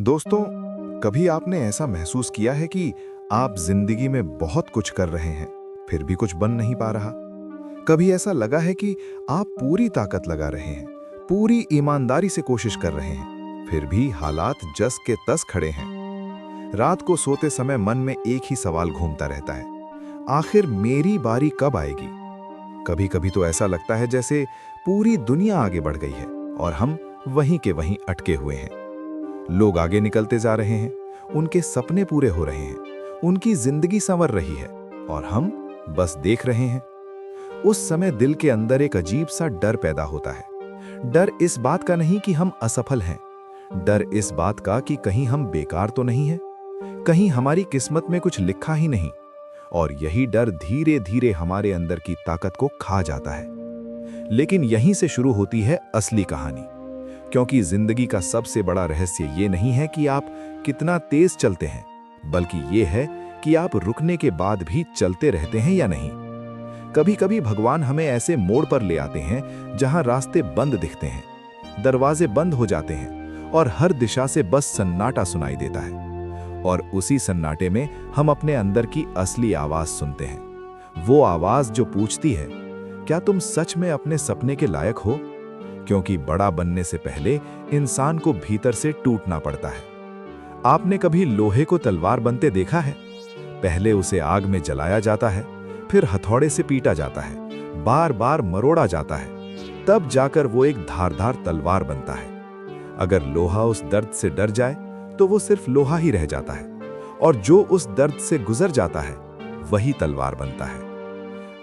दोस्तों, कभी आपने ऐसा महसूस किया है कि आप जिंदगी में बहुत कुछ कर रहे हैं, फिर भी कुछ बन नहीं पा रहा? कभी ऐसा लगा है कि आप पूरी ताकत लगा रहे हैं, पूरी ईमानदारी से कोशिश कर रहे हैं, फिर भी हालात जस के तस खड़े हैं। रात को सोते समय मन में एक ही सवाल घूमता रहता है, आखिर मेरी बारी कब आएगी? कभी-कभी तो ऐसा लगता है जैसे पूरी दुनिया आगे बढ़ गई है और हम वहीं के वहीं अटके हुए हैं। लोग आगे निकलते जा रहे हैं, उनके सपने पूरे हो रहे हैं, उनकी जिंदगी संवर रही है और हम बस देख रहे हैं। उस समय दिल के अंदर एक अजीब सा डर पैदा होता है। डर इस बात का नहीं कि हम असफल हैं, डर इस बात का कि कहीं हम बेकार तो नहीं हैं, कहीं हमारी किस्मत में कुछ लिखा ही नहीं। और यही डर धीरे धीरे हमारे अंदर की ताकत को खा जाता है। लेकिन यहीं से शुरू होती है असली कहानी, क्योंकि जिंदगी का सबसे बड़ा रहस्य ये नहीं है कि आप कितना तेज चलते हैं, बल्कि ये है कि आप रुकने के बाद भी चलते रहते हैं या नहीं। कभी-कभी भगवान हमें ऐसे मोड़ पर ले आते हैं जहां रास्ते बंद दिखते हैं, दरवाजे बंद हो जाते हैं और हर दिशा से बस सन्नाटा सुनाई देता है। और उसी सन्नाटे में हम अपने अंदर की असली आवाज सुनते हैं, वो आवाज जो पूछती है, क्या तुम सच में अपने सपने के लायक हो? क्योंकि बड़ा बनने से पहले इंसान को भीतर से टूटना पड़ता है। आपने कभी लोहे को तलवार बनते देखा है? पहले उसे आग में जलाया जाता है, फिर हथौड़े से पीटा जाता है, बार बार मरोड़ा जाता है, तब जाकर वो एक धारदार तलवार बनता है। अगर लोहा उस दर्द से डर जाए तो वो सिर्फ लोहा ही रह जाता है, और जो उस दर्द से गुजर जाता है वही तलवार बनता है।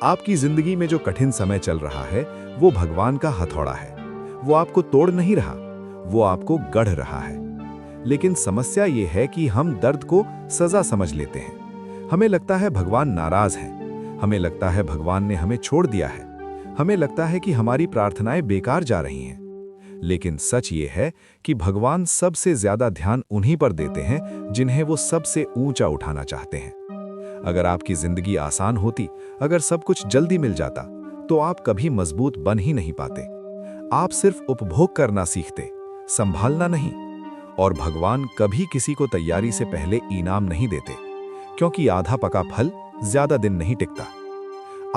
आपकी जिंदगी में जो कठिन समय चल रहा है वो भगवान का हथौड़ा है। वो आपको तोड़ नहीं रहा, वो आपको गढ़ रहा है। लेकिन समस्या ये है कि हम दर्द को सजा समझ लेते हैं। हमें लगता है भगवान नाराज हैं, हमें लगता है भगवान ने हमें छोड़ दिया है, हमें लगता है कि हमारी प्रार्थनाएं बेकार जा रही हैं। लेकिन सच ये है कि भगवान सबसे ज्यादा ध्यान उन्हीं पर देते हैं जिन्हें वो सबसे ऊंचा उठाना चाहते हैं। अगर आपकी जिंदगी आसान होती, अगर सब कुछ जल्दी मिल जाता, तो आप कभी मजबूत बन ही नहीं पाते। आप सिर्फ उपभोग करना सीखते, संभालना नहीं। और भगवान कभी किसी को तैयारी से पहले इनाम नहीं देते, क्योंकि आधा पका फल ज्यादा दिन नहीं टिकता।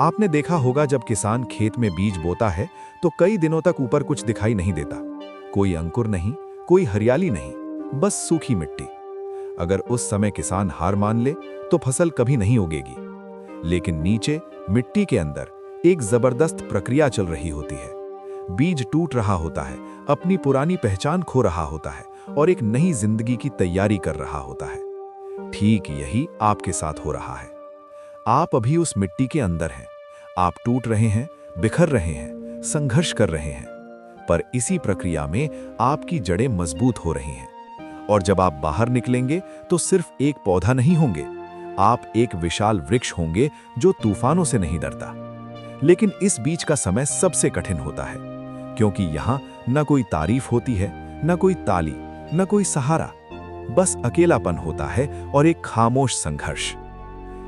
आपने देखा होगा जब किसान खेत में बीज बोता है तो कई दिनों तक ऊपर कुछ दिखाई नहीं देता, कोई अंकुर नहीं, कोई हरियाली नहीं, बस सूखी मिट्टी। अगर उस समय किसान हार मान ले तो फसल कभी नहीं उगेगी। लेकिन नीचे मिट्टी के अंदर एक जबरदस्त प्रक्रिया चल रही होती है। बीज टूट रहा होता है, अपनी पुरानी पहचान खो रहा होता है और एक नई जिंदगी की तैयारी कर रहा होता है। ठीक यही आपके साथ हो रहा है। आप अभी उस मिट्टी के अंदर हैं। आप टूट रहे हैं, बिखर रहे हैं, संघर्ष कर रहे हैं, पर इसी प्रक्रिया में आपकी जड़ें मजबूत हो रही हैं। और जब आप बाहर निकलेंगे तो सिर्फ एक पौधा नहीं होंगे, आप एक विशाल वृक्ष होंगे जो तूफानों से नहीं डरता। लेकिन इस बीच का समय सबसे कठिन होता है, क्योंकि यहां न कोई तारीफ होती है, न कोई ताली, न कोई सहारा, बस अकेलापन होता है और एक खामोश संघर्ष।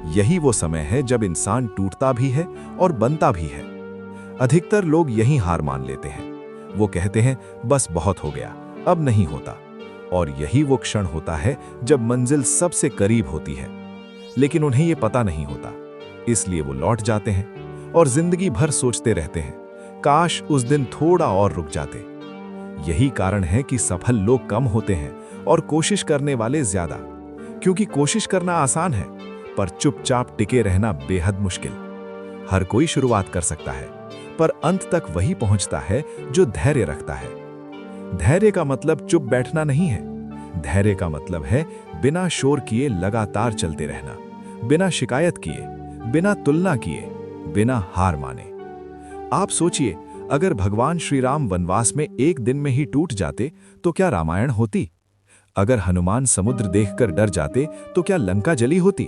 यही वो समय है जब इंसान टूटता भी है और बनता भी है। अधिकतर लोग यहीं हार मान लेते हैं। वो कहते हैं बस बहुत हो गया, अब नहीं होता। और यही वो क्षण होता है जब मंजिल सबसे करीब होती है। लेकिन उन्हें ये पता नहीं होता, इसलिए वो लौट जाते हैं और जिंदगी भर सोचते रहते हैं, काश उस दिन थोड़ा और रुक जाते। यही कारण है कि सफल लोग कम होते हैं और कोशिश करने वाले ज्यादा, क्योंकि कोशिश करना आसान है, पर चुपचाप टिके रहना बेहद मुश्किल। हर कोई शुरुआत कर सकता है, पर अंत तक वही पहुंचता है जो धैर्य रखता है। धैर्य का मतलब चुप बैठना नहीं है। धैर्य का मतलब है बिना शोर किए लगातार चलते रहना, बिना शिकायत किए, बिना तुलना किए, बिना हार माने। आप सोचिए, अगर भगवान श्री राम वनवास में एक दिन में ही टूट जाते तो क्या रामायण होती? अगर हनुमान समुद्र देखकर डर जाते तो क्या लंका जली होती?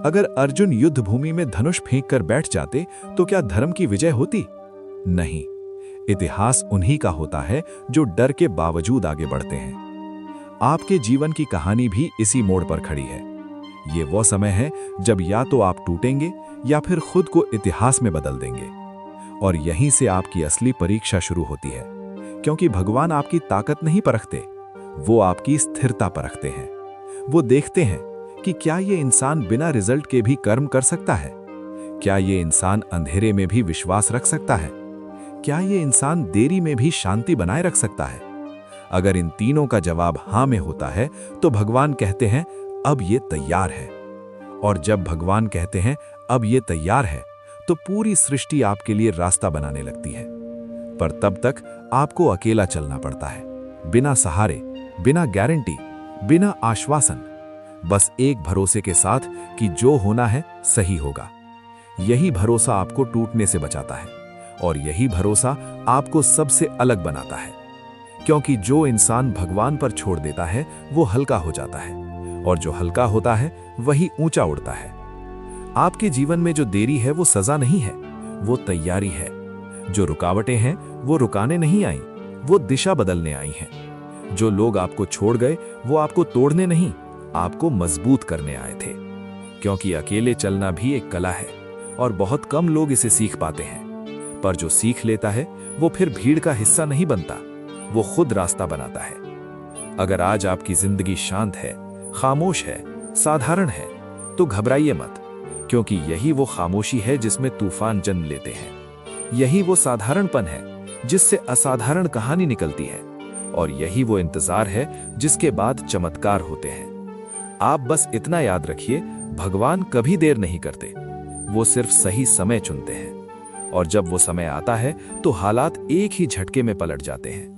अगर अर्जुन युद्ध भूमि में धनुष फेंक कर बैठ जाते तो क्या धर्म की विजय होती? नहीं, इतिहास उन्हीं का होता है जो डर के बावजूद आगे बढ़ते हैं। आपके जीवन की कहानी भी इसी मोड़ पर खड़ी है। ये वो समय है जब या तो आप टूटेंगे या फिर खुद को इतिहास में बदल देंगे। और यहीं से आपकी असली परीक्षा शुरू होती है, क्योंकि भगवान आपकी ताकत नहीं परखते, वो आपकी स्थिरता परखते हैं। वो देखते हैं कि क्या ये इंसान बिना रिजल्ट के भी कर्म कर सकता है, क्या ये इंसान अंधेरे में भी विश्वास रख सकता है, क्या ये इंसान देरी में भी शांति बनाए रख सकता है। अगर इन तीनों का जवाब हाँ में होता है तो भगवान कहते हैं अब ये तैयार है। और जब भगवान कहते हैं अब ये तैयार है तो पूरी सृष्टि आपके लिए रास्ता बनाने लगती है। पर तब तक आपको अकेला चलना पड़ता है, बिना सहारे, बिना गारंटी, बिना आश्वासन, बस एक भरोसे के साथ कि जो होना है सही होगा। यही भरोसा आपको टूटने से बचाता है और यही भरोसा आपको सबसे अलग बनाता है। क्योंकि जो इंसान भगवान पर छोड़ देता है वो हल्का हो जाता है और जो हल्का होता है वही ऊंचा उड़ता है। आपके जीवन में जो देरी है वो सजा नहीं है, वो तैयारी है। जो रुकावटें हैं वो रुकाने नहीं आई, वो दिशा बदलने आई हैं। जो लोग आपको छोड़ गए वो आपको तोड़ने नहीं, आपको मजबूत करने आए थे। क्योंकि अकेले चलना भी एक कला है और बहुत कम लोग इसे सीख पाते हैं। पर जो सीख लेता है वो फिर भीड़ का हिस्सा नहीं बनता, वो खुद रास्ता बनाता है। अगर आज आपकी जिंदगी शांत है, खामोश है, साधारण है, तो घबराइए मत, क्योंकि यही वो खामोशी है जिसमें तूफान जन्म लेते हैं। यही वो साधारणपन है जिससे असाधारण कहानी निकलती है और यही वो इंतजार है जिसके बाद चमत्कार होते हैं। आप बस इतना याद रखिए, भगवान कभी देर नहीं करते, वो सिर्फ सही समय चुनते हैं। और जब वो समय आता है तो हालात एक ही झटके में पलट जाते हैं।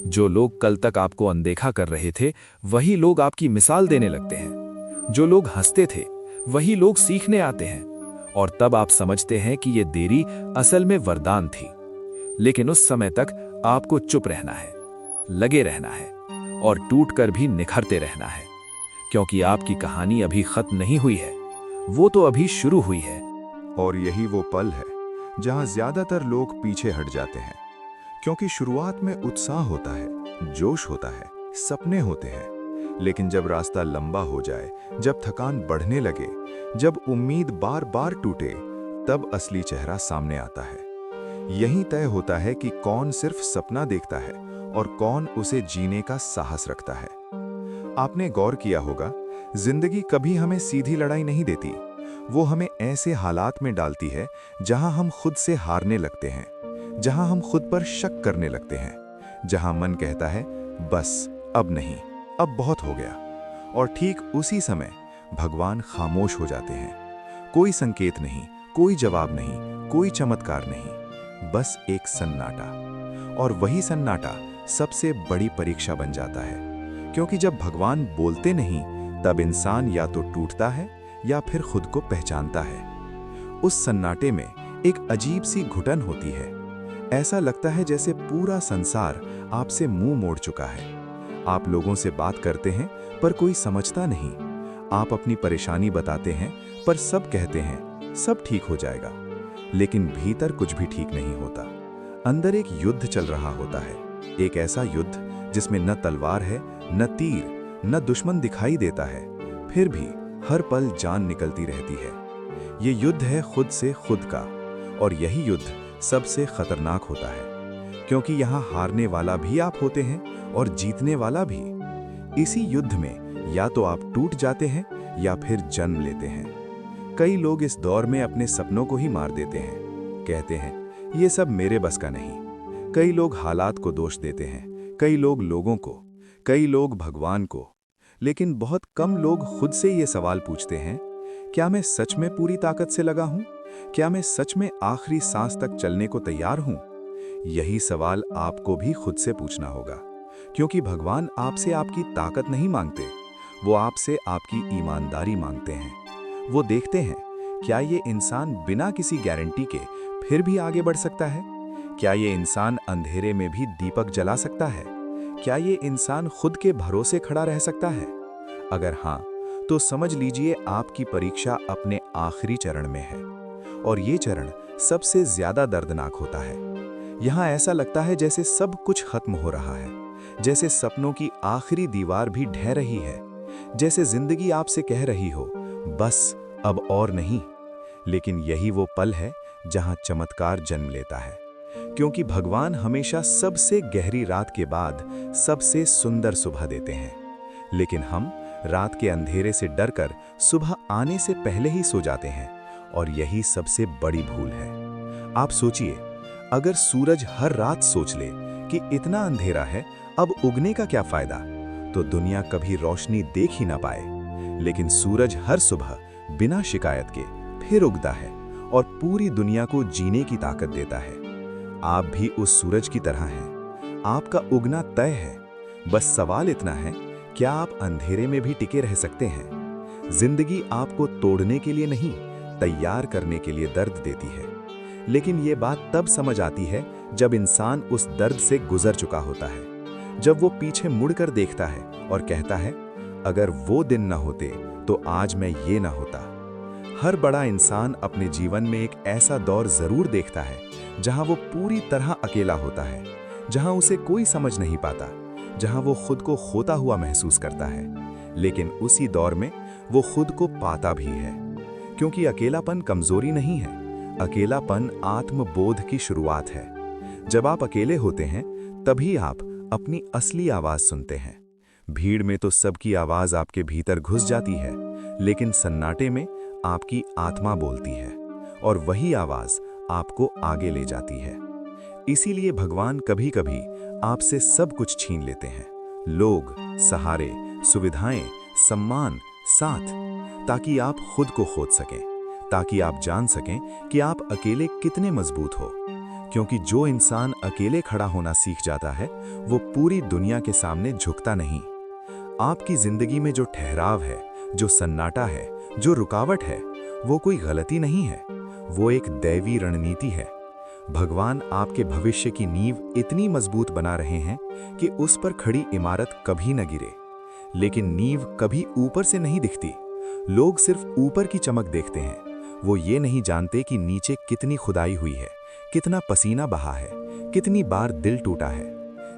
जो लोग कल तक आपको अनदेखा कर रहे थे वही लोग आपकी मिसाल देने लगते हैं। जो लोग हंसते थे वही लोग सीखने आते हैं और तब आप समझते हैं कि ये देरी असल में वरदान थी। लेकिन उस समय तक आपको चुप रहना है, लगे रहना है और टूटकर भी निखरते रहना है, क्योंकि आपकी कहानी अभी खत्म नहीं हुई है, वो तो अभी शुरू हुई है। और यही वो पल है जहां ज्यादातर लोग पीछे हट जाते हैं, क्योंकि शुरुआत में उत्साह होता है, जोश होता है, सपने होते हैं। लेकिन जब रास्ता लंबा हो जाए, जब थकान बढ़ने लगे, जब उम्मीद बार बार टूटे, तब असली चेहरा सामने आता है। यही तय होता है कि कौन सिर्फ सपना देखता है और कौन उसे जीने का साहस रखता है। आपने गौर किया होगा, जिंदगी कभी हमें सीधी लड़ाई नहीं देती, वो हमें ऐसे हालात में डालती है जहां हम खुद से हारने लगते हैं, जहां हम खुद पर शक करने लगते हैं, जहां मन कहता है बस अब नहीं, अब बहुत हो गया। और ठीक उसी समय भगवान खामोश हो जाते हैं। कोई संकेत नहीं, कोई जवाब नहीं, कोई चमत्कार नहीं, बस एक सन्नाटा। और वही सन्नाटा सबसे बड़ी परीक्षा बन जाता है, क्योंकि जब भगवान बोलते नहीं तब इंसान या तो टूटता है या फिर खुद को पहचानता है। उस सन्नाटे में एक अजीब सी घुटन होती है। ऐसा लगता है जैसे पूरा संसार आपसे मुंह मोड़ चुका है। आप लोगों से बात करते हैं पर कोई समझता नहीं। आप अपनी परेशानी बताते हैं पर सब कहते हैं सब ठीक हो जाएगा। लेकिन भीतर कुछ भी ठीक नहीं होता। अंदर एक युद्ध चल रहा होता है, एक ऐसा युद्ध जिसमें न तलवार है, न तीर, न दुश्मन दिखाई देता है, फिर भी हर पल जान निकलती रहती है। ये युद्ध है खुद से खुद का, और यही युद्ध सबसे खतरनाक होता है, क्योंकि यहाँ हारने वाला भी आप होते हैं और जीतने वाला भी। इसी युद्ध में या तो आप टूट जाते हैं या फिर जन्म लेते हैं। कई लोग इस दौर में अपने सपनों को ही मार देते हैं, कहते हैं ये सब मेरे बस का नहीं। कई लोग हालात को दोष देते हैं, कई लोग लोगों को, कई लोग भगवान को। लेकिन बहुत कम लोग खुद से ये सवाल पूछते हैं, क्या मैं सच में पूरी ताकत से लगा हूं? क्या मैं सच में आखिरी सांस तक चलने को तैयार हूं? यही सवाल आपको भी खुद से पूछना होगा, क्योंकि भगवान आपसे आपकी ताकत नहीं मांगते, वो आपसे आपकी ईमानदारी मांगते हैं। वो देखते हैं क्या ये इंसान बिना किसी गारंटी के फिर भी आगे बढ़ सकता है? क्या ये इंसान अंधेरे में भी दीपक जला सकता है? क्या ये इंसान खुद के भरोसे खड़ा रह सकता है? अगर हाँ, तो समझ लीजिए आपकी परीक्षा अपने आखिरी चरण में है, और ये चरण सबसे ज्यादा दर्दनाक होता है। यहाँ ऐसा लगता है जैसे सब कुछ खत्म हो रहा है, जैसे सपनों की आखिरी दीवार भी ढह रही है, जैसे जिंदगी आपसे कह रही हो बस अब और नहीं। लेकिन यही वो पल है जहाँ चमत्कार जन्म लेता है, क्योंकि भगवान हमेशा सबसे गहरी रात के बाद सबसे सुंदर सुबह देते हैं। लेकिन हम रात के अंधेरे से डरकर सुबह आने से पहले ही सो जाते हैं, और यही सबसे बड़ी भूल है। आप सोचिए, अगर सूरज हर रात सोच ले कि इतना अंधेरा है, अब उगने का क्या फायदा, तो दुनिया कभी रोशनी देख ही ना पाए। लेकिन सूरज हर सुबह बिना शिकायत के फिर उगता है और पूरी दुनिया को जीने की ताकत देता है। आप भी उस सूरज की तरह हैं। आपका उगना तय है। बस सवाल इतना है, क्या आप अंधेरे में भी टिके रह सकते हैं? जिंदगी आपको तोड़ने के लिए नहीं, तैयार करने के लिए दर्द देती है। लेकिन ये बात तब समझ आती है जब इंसान उस दर्द से गुजर चुका होता है, जब वो पीछे मुड़कर देखता है और कहता है, अगर वो दिन न होते तो आज मैं ये ना होता। हर बड़ा इंसान अपने जीवन में एक ऐसा दौर जरूर देखता है जहां वो पूरी तरह अकेला होता है, जहां उसे कोई समझ नहीं पाता, जहां वो खुद को खोता हुआ महसूस करता है। लेकिन उसी दौर में वो खुद को पाता भी है, क्योंकि अकेलापन कमजोरी नहीं है, अकेलापन आत्मबोध की शुरुआत है। जब आप अकेले होते हैं तभी आप अपनी असली आवाज सुनते हैं। भीड़ में तो सबकी आवाज आपके भीतर घुस जाती है, लेकिन सन्नाटे में आपकी आत्मा बोलती है, और वही आवाज आपको आगे ले जाती है। इसीलिए भगवान कभी-कभी आपसे सब कुछ छीन लेते हैं, लोग, सहारे, सुविधाएं, सम्मान, साथ, ताकि आप खुद को खोद सकें, ताकि आप जान सकें कि आप अकेले कितने मजबूत हो। क्योंकि जो इंसान अकेले खड़ा होना सीख जाता है, वो पूरी दुनिया के सामने झुकता नहीं। आपकी जिंदगी में जो ठहराव है, जो सन्नाटा है, जो रुकावट है, वो कोई गलती नहीं है, वो एक दैवी रणनीति है। भगवान आपके भविष्य की नींव इतनी मजबूत बना रहे हैं कि उस पर खड़ी इमारत कभी न गिरे। लेकिन नींव कभी ऊपर से नहीं दिखती। लोग सिर्फ ऊपर की चमक देखते हैं, वो ये नहीं जानते कि नीचे कितनी खुदाई हुई है, कितना पसीना बहा है, कितनी बार दिल टूटा है।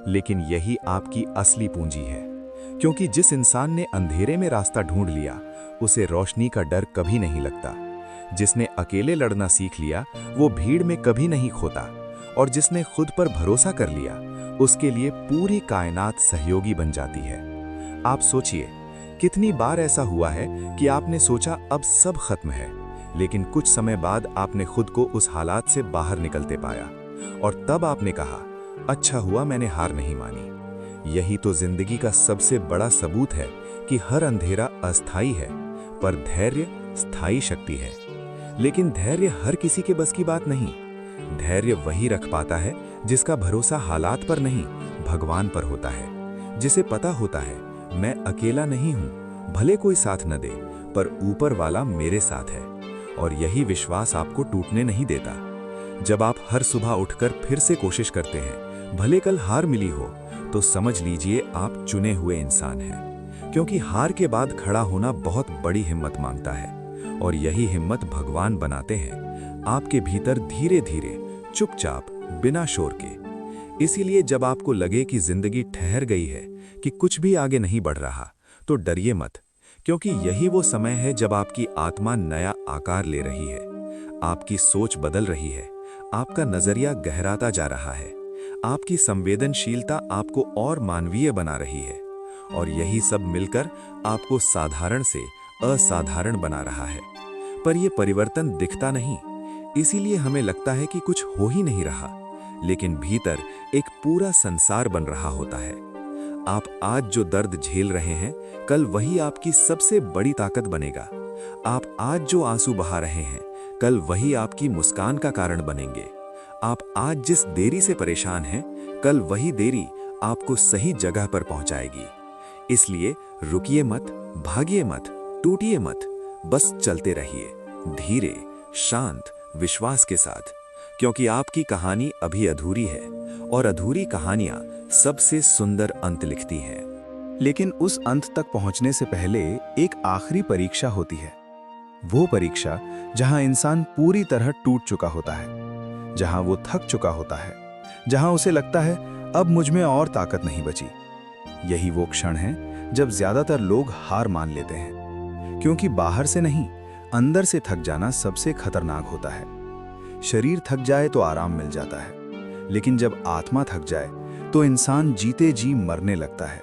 लेकिन यही आपकी असली पूंजी है, क्योंकि जिस इंसान ने अंधेरे में रास्ता ढूंढ लिया, उसे रोशनी का डर कभी नहीं लगता। जिसने अकेले लड़ना सीख लिया, वो भीड़ में कभी नहीं खोता, और जिसने खुद पर भरोसा कर लिया, उसके लिए पूरी कायनात सहयोगी बन जाती है। आप सोचिए, कितनी बार ऐसा हुआ है कि आपने सोचा अब सब खत्म है, लेकिन कुछ समय बाद आपने खुद को उस हालात से बाहर निकलते पाया, और तब आपने कहा, अच्छा हुआ मैंने हार नहीं मानी। यही तो जिंदगी का सबसे बड़ा सबूत है कि हर अंधेरा अस्थाई है, पर धैर्य स्थायी शक्ति है। लेकिन धैर्य हर किसी के बस की बात नहीं। धैर्य वही रख पाता है जिसका भरोसा हालात पर नहीं, भगवान पर होता है। जिसे पता होता है, मैं अकेला नहीं हूं, भले कोई साथ न दे, पर ऊपर वाला मेरे साथ है। और यही विश्वास आपको टूटने नहीं देता। जब आप हर सुबह उठकर फिर से कोशिश करते हैं, भले कल हार मिली हो, तो समझ लीजिए आप चुने हुए इंसान हैं। क्योंकि हार के बाद खड़ा होना बहुत बड़ी हिम्मत मांगता है, और यही हिम्मत भगवान बनाते हैं आपके भीतर, धीरे धीरे, चुपचाप, बिना शोर के। इसीलिए जब आपको लगे कि जिंदगी ठहर गई है, कि कुछ भी आगे नहीं बढ़ रहा, तो डरिए मत, क्योंकि यही वो समय है जब आपकी आत्मा नया आकार ले रही है, आपकी सोच बदल रही है, आपका नजरिया गहराता जा रहा है, आपकी संवेदनशीलता आपको और मानवीय बना रही है, और यही सब मिलकर आपको साधारण से असाधारण बना रहा है। पर यह परिवर्तन दिखता नहीं, इसीलिए हमें लगता है कि कुछ हो ही नहीं रहा, लेकिन भीतर एक पूरा संसार बन रहा होता है। आप आज जो दर्द झेल रहे हैं, कल वही आपकी सबसे बड़ी ताकत बनेगा। आप आज जो आंसू बहा रहे हैं, कल वही आपकी मुस्कान का कारण बनेंगे। आप आज जिस देरी से परेशान हैं, कल वही देरी आपको सही जगह पर पहुंचाएगी। इसलिए रुकिए मत, भागिए मत, टूटिए मत, बस चलते रहिए, धीरे, शांत, विश्वास के साथ, क्योंकि आपकी कहानी अभी अधूरी है, और अधूरी कहानियां सबसे सुंदर अंत लिखती हैं। लेकिन उस अंत तक पहुंचने से पहले एक आखिरी परीक्षा होती है। वो परीक्षा जहां इंसान पूरी तरह टूट चुका होता है, जहां वो थक चुका होता है, जहां उसे लगता है अब मुझ में और ताकत नहीं बची। यही वो क्षण है जब ज्यादातर लोग हार मान लेते हैं, क्योंकि बाहर से नहीं, अंदर से थक जाना सबसे खतरनाक होता है। शरीर थक जाए तो आराम मिल जाता है, लेकिन जब आत्मा थक जाए तो इंसान जीते जी मरने लगता है।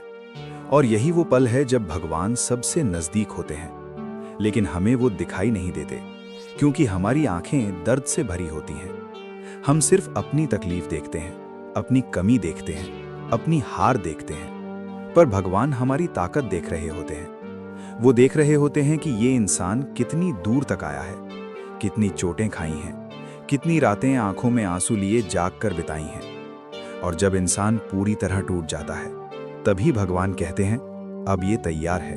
और यही वो पल है जब भगवान सबसे नजदीक होते हैं, लेकिन हमें वो दिखाई नहीं देते, क्योंकि हमारी आंखें दर्द से भरी होती हैं। हम सिर्फ अपनी तकलीफ देखते हैं, अपनी कमी देखते हैं, अपनी हार देखते हैं, पर भगवान हमारी ताकत देख रहे होते हैं। वो देख रहे होते हैं कि ये इंसान कितनी दूर तक आया है, कितनी चोटें खाई हैं, कितनी रातें आंखों में आंसू लिए जाग कर बिताई हैं। और जब इंसान पूरी तरह टूट जाता है, तभी भगवान कहते हैं, अब ये तैयार है,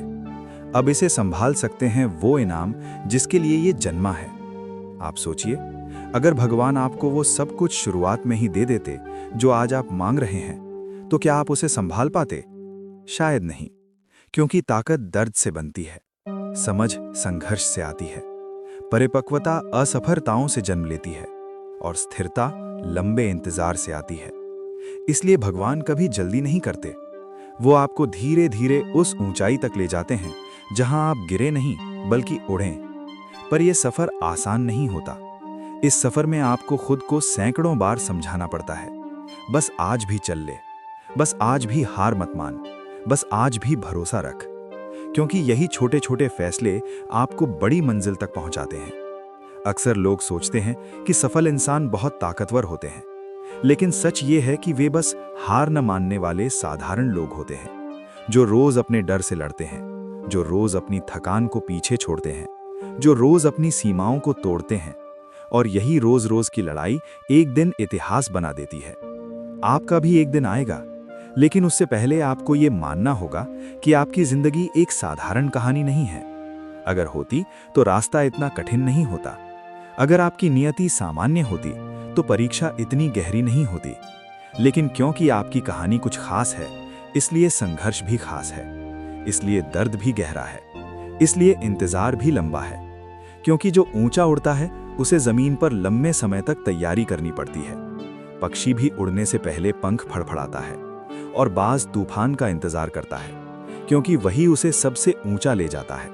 अब इसे संभाल सकते हैं वो इनाम जिसके लिए ये जन्मा है। आप सोचिए, अगर भगवान आपको वो सब कुछ शुरुआत में ही दे देते जो आज आप मांग रहे हैं, तो क्या आप उसे संभाल पाते? शायद नहीं, क्योंकि ताकत दर्द से बनती है, समझ संघर्ष से आती है, परिपक्वता असफलताओं से जन्म लेती है, और स्थिरता लंबे इंतजार से आती है। इसलिए भगवान कभी जल्दी नहीं करते। वो आपको धीरे धीरे उस ऊंचाई तक ले जाते हैं जहां आप गिरे नहीं बल्कि उड़ें। पर यह सफर आसान नहीं होता। इस सफर में आपको खुद को सैकड़ों बार समझाना पड़ता है, बस आज भी चल ले, बस आज भी हार मत मान, बस आज भी भरोसा रख। क्योंकि यही छोटे छोटे फैसले आपको बड़ी मंजिल तक पहुंचाते हैं। अक्सर लोग सोचते हैं कि सफल इंसान बहुत ताकतवर होते हैं, लेकिन सच ये है कि वे बस हार न मानने वाले साधारण लोग होते हैं, जो रोज अपने डर से लड़ते हैं, जो रोज अपनी थकान को पीछे छोड़ते हैं, जो रोज अपनी सीमाओं को तोड़ते हैं। और यही रोज रोज की लड़ाई एक दिन इतिहास बना देती है। आपका भी एक दिन आएगा, लेकिन उससे पहले आपको ये मानना होगा कि आपकी जिंदगी एक साधारण कहानी नहीं है। अगर होती तो रास्ता इतना कठिन नहीं होता। अगर आपकी नियति सामान्य होती तो परीक्षा इतनी गहरी नहीं होती। लेकिन क्योंकि आपकी कहानी कुछ खास है, इसलिए संघर्ष भी खास है, इसलिए दर्द भी गहरा है, इसलिए इंतजार भी लंबा है। क्योंकि जो ऊंचा उड़ता है उसे जमीन पर लंबे समय तक तैयारी करनी पड़ती है। पक्षी भी उड़ने से पहले पंख फड़फड़ाता है, और बाज तूफान का इंतजार करता है, क्योंकि वही उसे सबसे ऊंचा ले जाता है।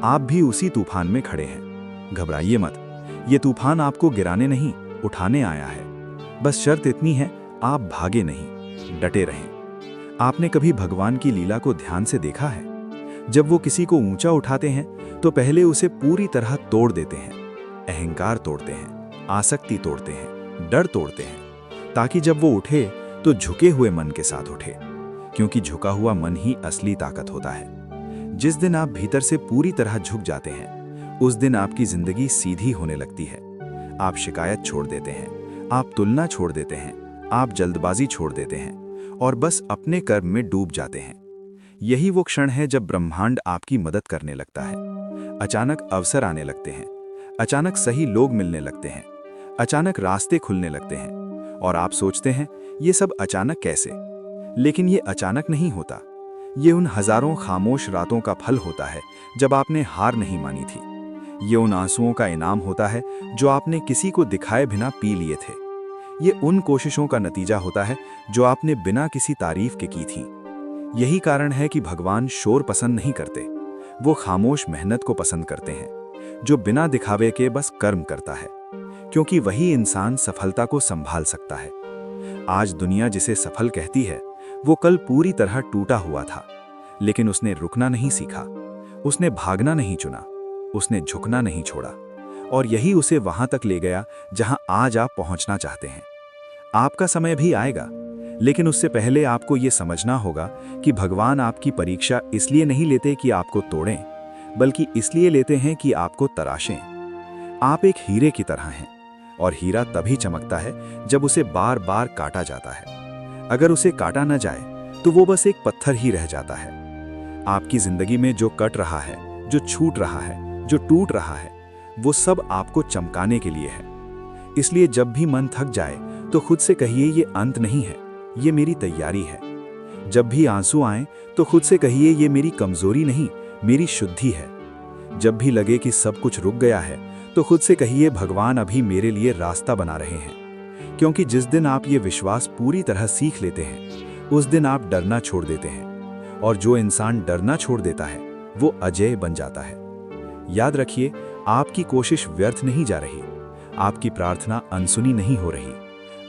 आप भी उसी तूफान में खड़े हैं। घबराइए मत, ये तूफान आपको गिराने नहीं, उठाने आया है। बस शर्त इतनी है, आप भागे नहीं, डटे रहें। आपने कभी भगवान की लीला को ध्यान से देखा है? जब वो किसी को ऊंचा उठाते हैं तो पहले उसे पूरी तरह तोड़ देते हैं। अहंकार तोड़ते हैं, आसक्ति तोड़ते हैं, डर तोड़ते हैं, ताकि जब वो उठे तो झुके हुए मन के साथ उठे। क्योंकि झुका हुआ मन ही असली ताकत होता है। जिस दिन आप भीतर से पूरी तरह झुक जाते हैं, उस दिन आपकी जिंदगी सीधी होने लगती है। आप शिकायत छोड़ देते हैं, आप तुलना छोड़ देते हैं, आप जल्दबाजी छोड़ देते हैं, और बस अपने कर्म में डूब जाते हैं। यही वो क्षण है जब ब्रह्मांड आपकी मदद करने लगता है। अचानक अवसर आने लगते हैं, अचानक सही लोग मिलने लगते हैं, अचानक रास्ते खुलने लगते हैं, और आप सोचते हैं ये सब अचानक कैसे? लेकिन ये अचानक नहीं होता। ये उन हजारों खामोश रातों का फल होता है जब आपने हार नहीं मानी थी। ये उन आंसुओं का इनाम होता है जो आपने किसी को दिखाए बिना पी लिए थे। ये उन कोशिशों का नतीजा होता है जो आपने बिना किसी तारीफ के की थी। यही कारण है कि भगवान शोर पसंद नहीं करते। वो खामोश मेहनत को पसंद करते हैं, जो बिना दिखावे के बस कर्म करता है, क्योंकि वही इंसान सफलता को संभाल सकता है। आज दुनिया जिसे सफल कहती है, वो कल पूरी तरह टूटा हुआ था, लेकिन उसने रुकना नहीं सीखा, उसने भागना नहीं चुना, उसने झुकना नहीं छोड़ा, और यही उसे वहां तक ले गया जहां आज आप पहुंचना चाहते हैं। आपका समय भी आएगा, लेकिन उससे पहले आपको ये समझना होगा कि भगवान आपकी परीक्षा इसलिए नहीं लेते कि आपको तोड़ें, बल्कि इसलिए लेते हैं कि आपको तराशें। आप एक हीरे की तरह हैं, और हीरा तभी चमकता है जब उसे बार बार काटा जाता है। अगर उसे काटा न जाए तो वो बस एक पत्थर ही रह जाता है। आपकी जिंदगी में जो कट रहा है, जो छूट रहा है, जो टूट रहा है, वो सब आपको चमकाने के लिए है। इसलिए जब भी मन थक जाए तो खुद से कहिए ये अंत नहीं है, ये मेरी तैयारी है। जब भी आंसू आए तो खुद से कहिए ये मेरी कमजोरी नहीं, मेरी शुद्धि है। जब भी लगे कि सब कुछ रुक गया है तो खुद से कहिए भगवान अभी मेरे लिए रास्ता बना रहे हैं। क्योंकि जिस दिन आप ये विश्वास पूरी तरह सीख लेते हैं, उस दिन आप डरना छोड़ देते हैं, और जो इंसान डरना छोड़ देता है वो अजेय बन जाता है। याद रखिए, आपकी कोशिश व्यर्थ नहीं जा रही, आपकी प्रार्थना अनसुनी नहीं हो रही,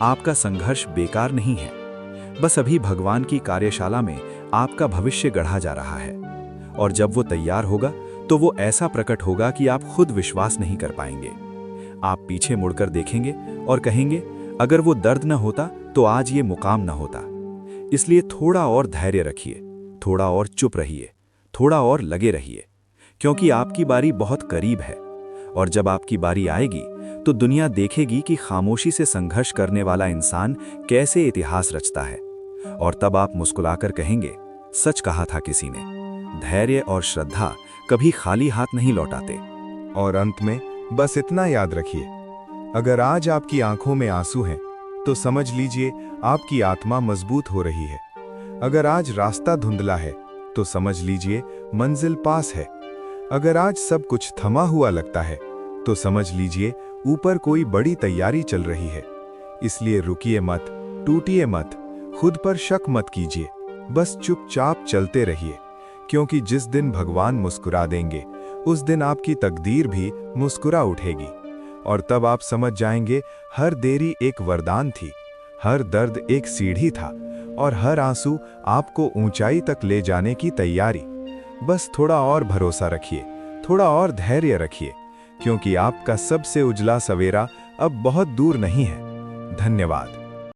आपका संघर्ष बेकार नहीं है। बस अभी भगवान की कार्यशाला में आपका भविष्य गढ़ा जा रहा है, और जब वो तैयार होगा तो वो ऐसा प्रकट होगा कि आप खुद विश्वास नहीं कर पाएंगे। आप पीछे मुड़कर देखेंगे और कहेंगे, अगर वो दर्द न होता तो आज ये मुकाम न होता। इसलिए थोड़ा और धैर्य रखिए, थोड़ा और चुप रहिए, थोड़ा और लगे रहिए, क्योंकि आपकी बारी बहुत करीब है। और जब आपकी बारी आएगी तो दुनिया देखेगी कि खामोशी से संघर्ष करने वाला इंसान कैसे इतिहास रचता है। और तब आप मुस्कुराकर कहेंगे, सच कहा था किसी ने, धैर्य और श्रद्धा कभी खाली हाथ नहीं लौटाते। और अंत में बस इतना याद रखिए, अगर आज आपकी आंखों में आंसू हैं, तो समझ लीजिए आपकी आत्मा मजबूत हो रही है। अगर आज रास्ता धुंधला है, तो समझ लीजिए मंजिल पास है। अगर आज सब कुछ थमा हुआ लगता है, तो समझ लीजिए ऊपर कोई बड़ी तैयारी चल रही है। इसलिए रुकिए मत, टूटिए मत, खुद पर शक मत कीजिए, बस चुपचाप चलते रहिए, क्योंकि जिस दिन भगवान मुस्कुरा देंगे, उस दिन आपकी तकदीर भी मुस्कुरा उठेगी। और तब आप समझ जाएंगे, हर देरी एक वरदान थी, हर दर्द एक सीढ़ी था, और हर आंसू आपको ऊंचाई तक ले जाने की तैयारी। बस थोड़ा और भरोसा रखिए, थोड़ा और धैर्य रखिए, क्योंकि आपका सबसे उजला सवेरा अब बहुत दूर नहीं है। धन्यवाद।